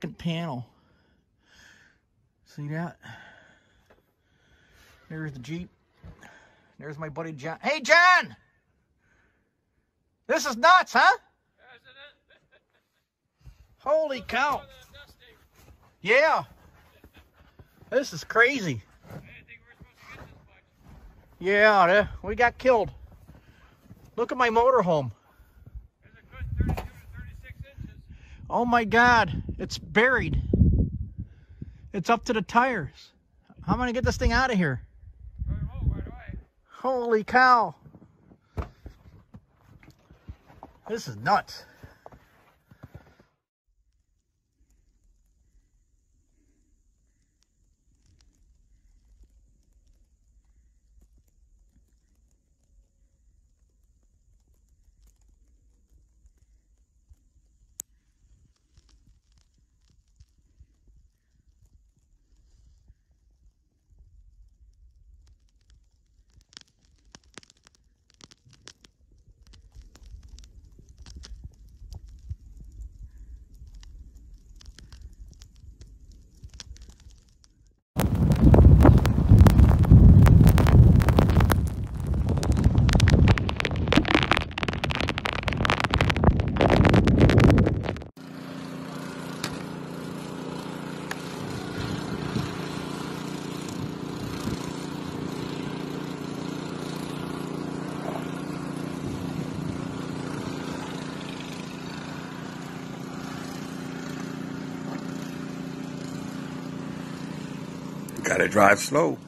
second panel. See that? There's the Jeep. There's my buddy John. Hey, John! This is nuts, huh? Holy cow. Yeah. This is crazy. Yeah, we got killed. Look at my motorhome. Oh my God, it's buried. It's up to the tires. How am I gonna get this thing out of here? Holy cow. This is nuts. Gotta drive slow.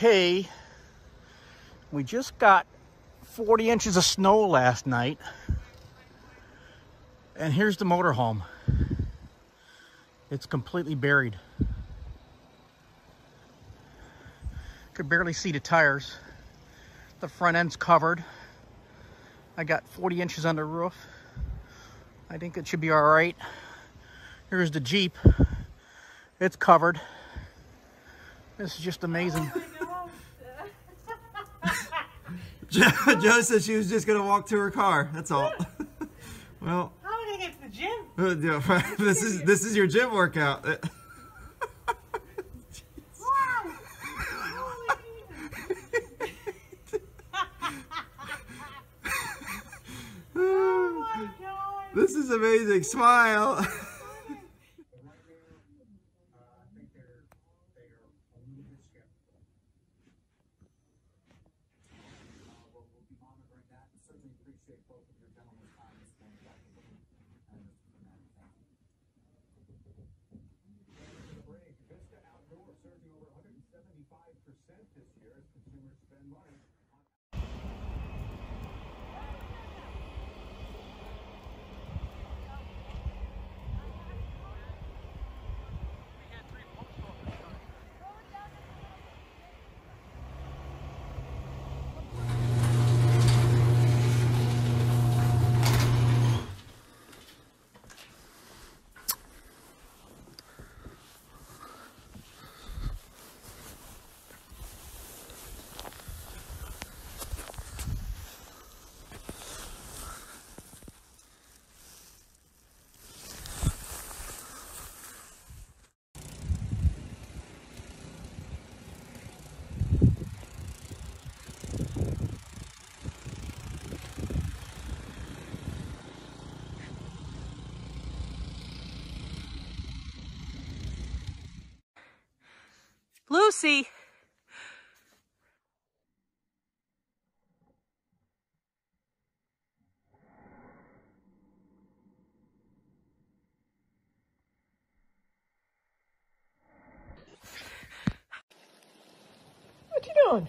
Okay, we just got 40 inches of snow last night, and here's the motorhome. It's completely buried. Could barely see the tires. The front end's covered. I got 40 inches on the roof. I think it should be all right. Here's the Jeep. It's covered. This is just amazing. Oh Jo said she was just gonna walk to her car. That's all. Well, how am I gonna get to the gym? this is your gym workout. Oh my God. This is amazing. Smile. Lucy. What you doing?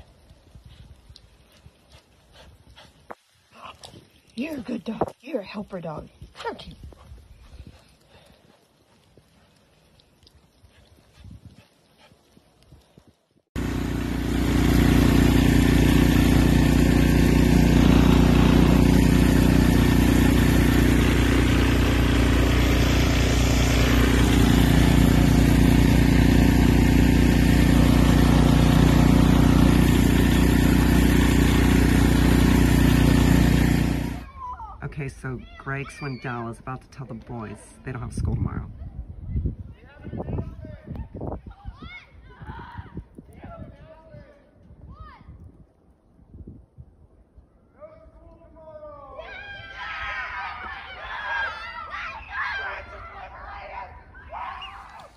You're a good dog. You're a helper dog, aren't you? Okay, so Greg Swindell is about to tell the boys they don't have school tomorrow.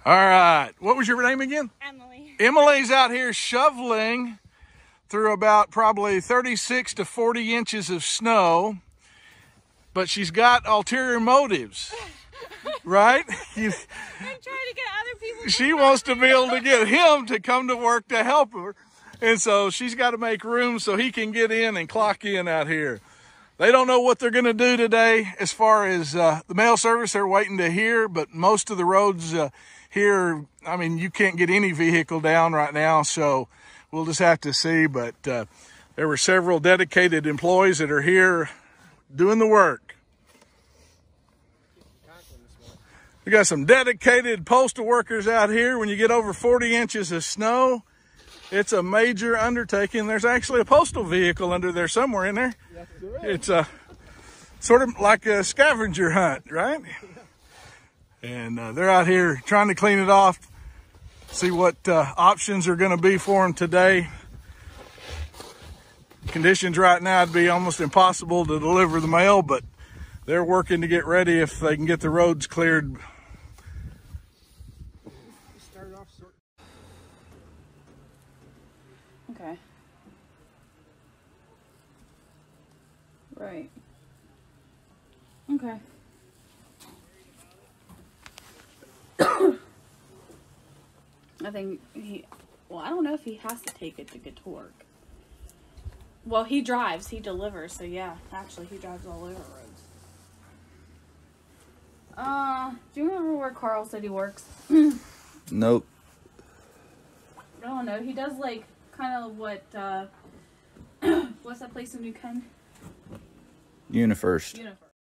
All right, what was your name again? Emily. Emily's out here shoveling through about probably 36 to 40 inches of snow, but she's got ulterior motives, right? I'm trying to get other people. She wants to be able to get him to come to work to help her, and so she's got to make room so he can get in and clock in out here. They don't know what they're going to do today as far as the mail service. They're waiting to hear, but most of the roads here, I mean, you can't get any vehicle down right now, so we'll just have to see. But there were several dedicated employees that are here doing the work. We got some dedicated postal workers out here. When you get over 40 inches of snow, it's a major undertaking. There's actually a postal vehicle under there somewhere in there. It's sort of like a scavenger hunt, right? And they're out here trying to clean it off, see what options are going to be for them today. Conditions right now would be almost impossible to deliver the mail, but they're working to get ready if they can get the roads cleared. Okay. Right. Okay. I think I don't know if he has to take it to get to work. Well, he drives, he delivers, so yeah, actually he drives all over roads. Do you remember where Carl said he works? Nope. I don't know. He does like kind of what, what's that place in New Ken? UniFirst. UniFirst.